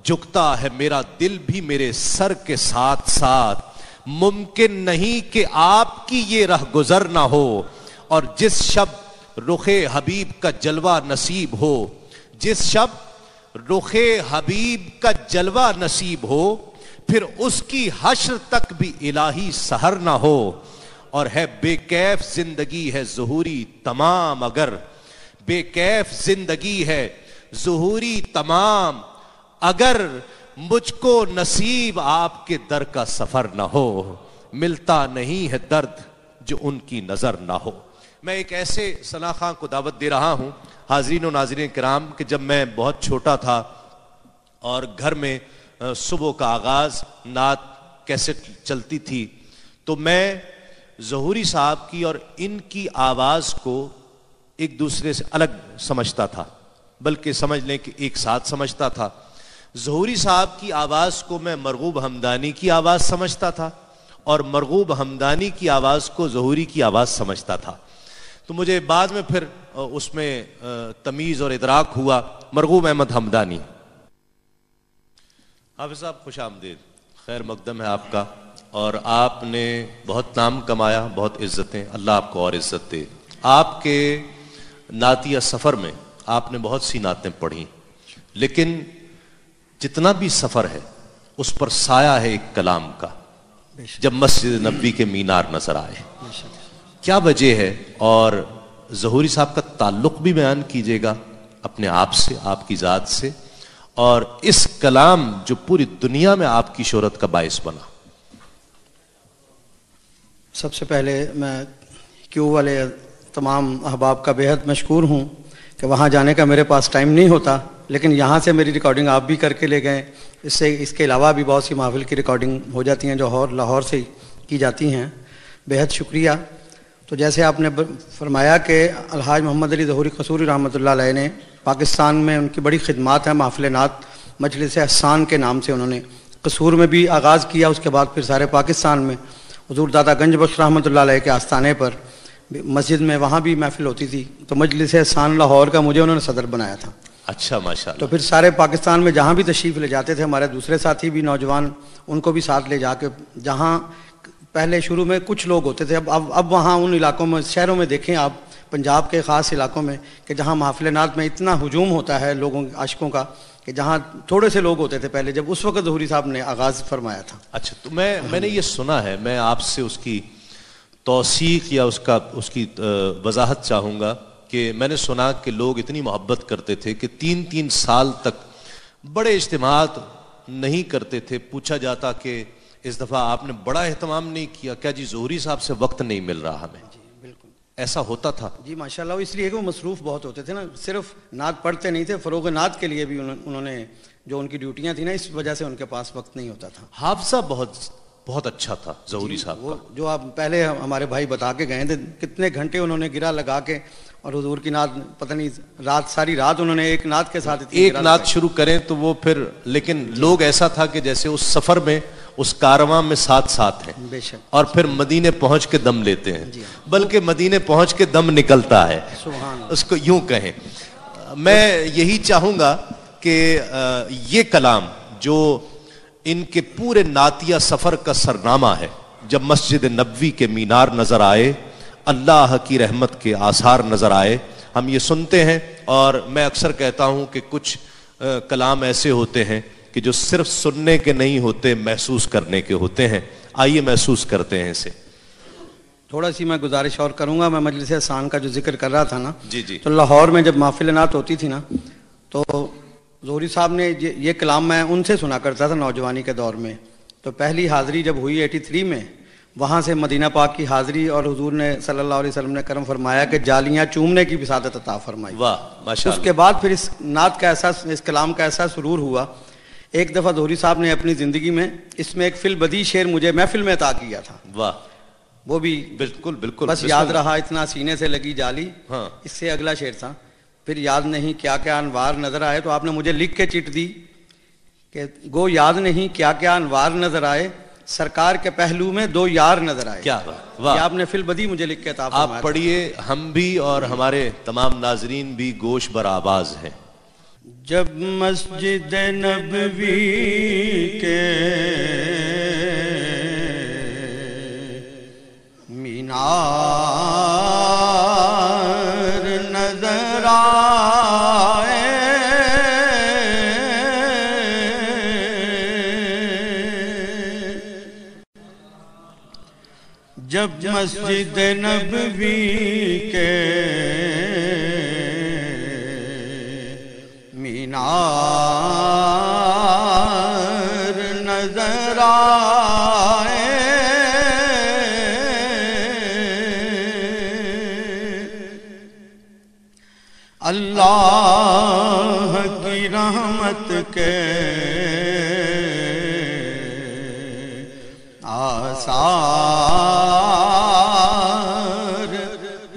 جھکتا ہے میرا دل بھی میرے سر کے ساتھ ساتھ، ممکن نہیں کہ آپ کی یہ رہ گزر نہ ہو، اور جس شب رخ حبیب کا جلوہ نصیب ہو، جس شب رخ حبیب کا جلوہ نصیب ہو، پھر اس کی حشر تک بھی الہی سحر نہ ہو، اور ہے بے کیف زندگی ہے ظہوری تمام، اگر بے کیف زندگی ہے ظہوری تمام، اگر مجھ کو نصیب آپ کے در کا سفر نہ ہو، ملتا نہیں ہے درد جو ان کی نظر نہ ہو۔ میں ایک ایسے ثنا خاں کو دعوت دے رہا ہوں حاضرین و ناظرین کرام کہ جب میں بہت چھوٹا تھا اور گھر میں صبح کا آغاز نعت کیسٹ چلتی تھی، تو میں ظہوری صاحب کی اور ان کی آواز کو ایک دوسرے سے الگ سمجھتا تھا، بلکہ سمجھ لیں کہ ایک ساتھ سمجھتا تھا۔ ظہوری صاحب کی آواز کو میں مرغوب حمدانی کی آواز سمجھتا تھا، اور مرغوب حمدانی کی آواز کو ظہوری کی آواز سمجھتا تھا۔ تو مجھے بعد میں پھر اس میں تمیز اور ادراک ہوا مرغوب احمد حمدانی۔ حافظ صاحب خوش آمدید، خیر مقدم ہے آپ کا، اور آپ نے بہت نام کمایا، بہت عزتیں، اللہ آپ کو اور عزت دے۔ آپ کے نعتیہ سفر میں آپ نے بہت سی نعتیں پڑھی، لیکن جتنا بھی سفر ہے اس پر سایہ ہے ایک کلام کا، جب مسجد نبوی کے مینار نظر آئے، کیا وجہ ہے؟ اور ظہوری صاحب کا تعلق بھی بیان کیجیے گا اپنے آپ سے، آپ کی ذات سے، اور اس کلام جو پوری دنیا میں آپ کی شہرت کا باعث بنا۔ سب سے پہلے میں کیو والے تمام احباب کا بے حد مشکور ہوں کہ وہاں جانے کا میرے پاس ٹائم نہیں ہوتا، لیکن یہاں سے میری ریکارڈنگ آپ بھی کر کے لے گئے۔ اس کے علاوہ بھی بہت سی محفل کی ریکارڈنگ ہو جاتی ہیں جو لاہور سے کی جاتی ہیں، بے حد شکریہ۔ تو جیسے آپ نے فرمایا کہ الحاج محمد علی ظہوری قصوری رحمۃ اللہ علیہ نے پاکستان میں ان کی بڑی خدمات ہیں، محفل نعت مجلس احسان کے نام سے انہوں نے قصور میں بھی آغاز کیا، اس کے بعد پھر سارے پاکستان میں حضور دادا گنج بخش رحمۃ اللہ علیہ کے آستانے پر مسجد میں وہاں بھی محفل ہوتی تھی، تو مجلس احسان لاہور کا مجھے انہوں نے صدر بنایا تھا۔ اچھا، ماشاءاللہ۔ تو پھر سارے پاکستان میں جہاں بھی تشریف لے جاتے تھے ہمارے دوسرے ساتھی بھی نوجوان، ان کو بھی ساتھ لے جا کے، جہاں پہلے شروع میں کچھ لوگ ہوتے تھے، اب وہاں ان علاقوں میں، شہروں میں دیکھیں آپ، پنجاب کے خاص علاقوں میں، کہ جہاں محفل نعت میں اتنا ہجوم ہوتا ہے لوگوں عاشقوں کا، کہ جہاں تھوڑے سے لوگ ہوتے تھے پہلے، جب اس وقت ظہوری صاحب نے آغاز فرمایا تھا۔ اچھا، تو میں نے یہ سنا ہے، میں آپ سے اس کی توثیق یا اس کی وضاحت چاہوں گا کہ میں نے سنا کہ لوگ اتنی محبت کرتے تھے کہ 3 سال تک بڑے اجتماعات نہیں کرتے تھے، پوچھا جاتا کہ اس دفعہ آپ نے بڑا اہتمام نہیں کیا، کیا جی ظہوری صاحب سے وقت نہیں مل رہا ہمیں؟ جی بالکل ایسا ہوتا تھا جی، ماشاءاللہ، اس لیے کہ وہ مصروف بہت ہوتے تھے نا، صرف نعت پڑھتے نہیں تھے، فروغ نعت کے لیے بھی انہوں نے جو ان کی ڈیوٹیاں تھیں نا، اس وجہ سے ان کے پاس وقت نہیں ہوتا تھا۔ حافظہ بہت اچھا تھا ظہوری صاحب کا، جو آپ پہلے ہمارے بھائی بتا کے گئے تھے، کتنے گھنٹے انہوں نے گرا لگا کے، اور حضور کی نعت پتہ نہیں ساری رات انہوں نے ایک نعت کے ساتھ ایک نعت شروع کریں تو وہ پھر، لیکن لوگ ایسا تھا کہ جیسے اس سفر میں، اس کارواں میں ساتھ ہیں، بے شک، اور پھر مدینے پہنچ کے دم لیتے ہیں، بلکہ مدینے پہنچ کے دم نکلتا ہے، سبحان اللہ، اس کو یوں کہیں۔ میں یہی چاہوں گا کہ یہ کلام جو ان کے پورے نعتیہ سفر کا سرنامہ ہے، جب مسجد نبوی کے مینار نظر آئے، اللہ کی رحمت کے آثار نظر آئے، ہم یہ سنتے ہیں، اور میں اکثر کہتا ہوں کہ کچھ کلام ایسے ہوتے ہیں کہ جو صرف سننے کے نہیں ہوتے، محسوس کرنے کے ہوتے ہیں۔ آئیے محسوس کرتے ہیں اسے۔ تھوڑا سی میں گزارش اور کروں گا، میں مجلس احسان کا جو ذکر کر رہا تھا نا، جی تو لاہور میں جب محفل نعت ہوتی تھی نا، تو ظہوری صاحب نے یہ کلام میں ان سے سنا کرتا تھا نوجوانی کے دور میں۔ تو پہلی حاضری جب ہوئی 83 میں، وہاں سے مدینہ پاک کی حاضری، اور حضور نے صلی اللہ علیہ وسلم نے کرم فرمایا کہ جالیاں چومنے کی بساطت عطا فرمائی۔ واہ، ماشاءاللہ۔ اس کے بعد پھر اس نعت کا احساس، اس کلام کا ایسا سرور ہوا۔ ایک دفعہ ظہوری صاحب نے اپنی زندگی میں اس میں ایک فی البدیہہ شعر مجھے محفل میں عطا کیا تھا، واہ، وہ بھی بالکل بس یاد رہا اتنا سینے سے لگی جالی، ہاں، اس سے اگلا شعر تھا، پھر یاد نہیں کیا کیا انوار نظر آئے، تو آپ نے مجھے لکھ کے چٹ دی کہ گو یاد نہیں کیا کیا انوار نظر آئے، سرکار کے پہلو میں 2 یار نظر آئے۔ کیا واہ، آپ نے فی البدیہہ مجھے لکھ کے عطا فرمایا۔ آپ پڑھیے، ہم بھی اور ہمارے تمام ناظرین بھی گوش بر آواز ہیں۔ جب مسجد نبوی کے مینار نظر آئے، جب مسجد نبوی کے مینار نظر آئے، اللہ کی رحمت کے آثار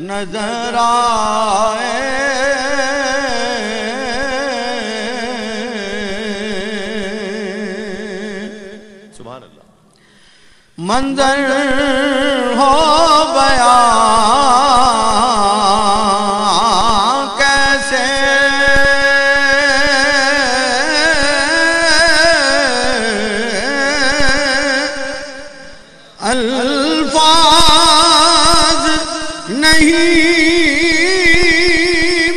نظر آئے، منظر ہو گیا کیسے الفاظ نہیں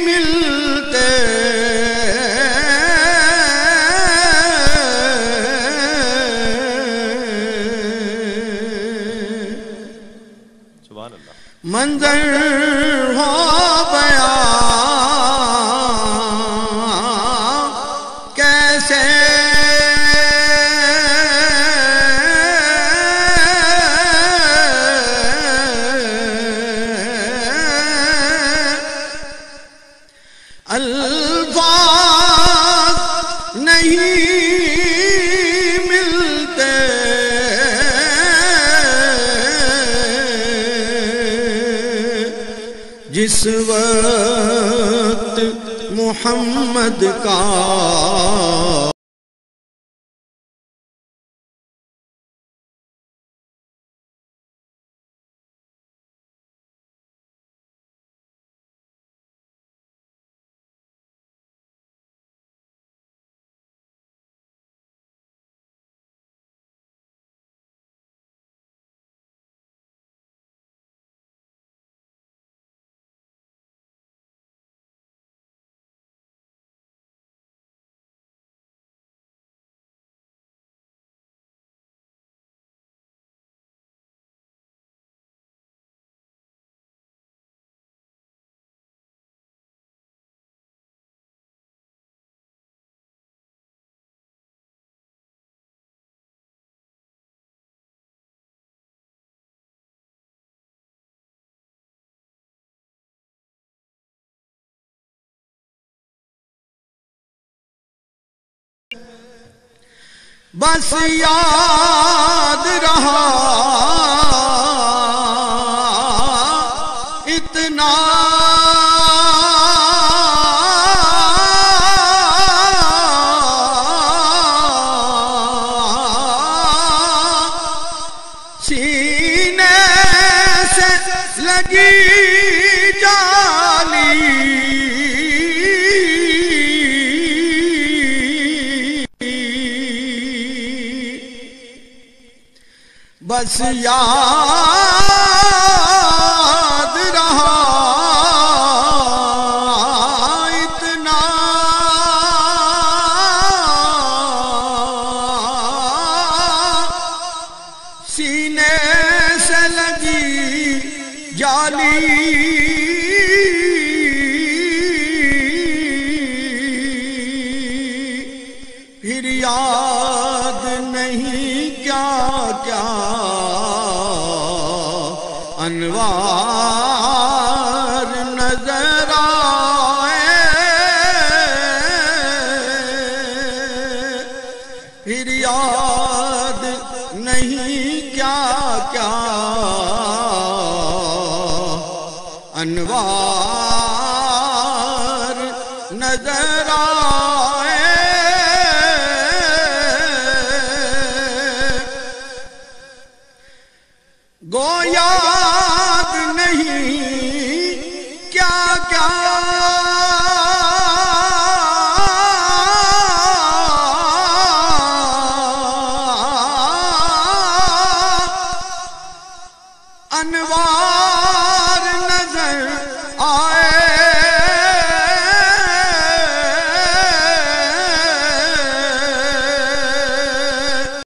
ملتے، منظر ہو گیا کیسے الفاظ نہیں ملتے، جس وقت محمد کا بس یاد رہا اتنا سینے سے لگی جالی، بس یاد رہا اتنا سینے سے لگی جالی، پھر یاد نہیں کیا کیا انوار نظر آئے، پھر یاد نہیں کیا کیا انوار نظر آئے، گو یاد نہیں کیا کیا انوار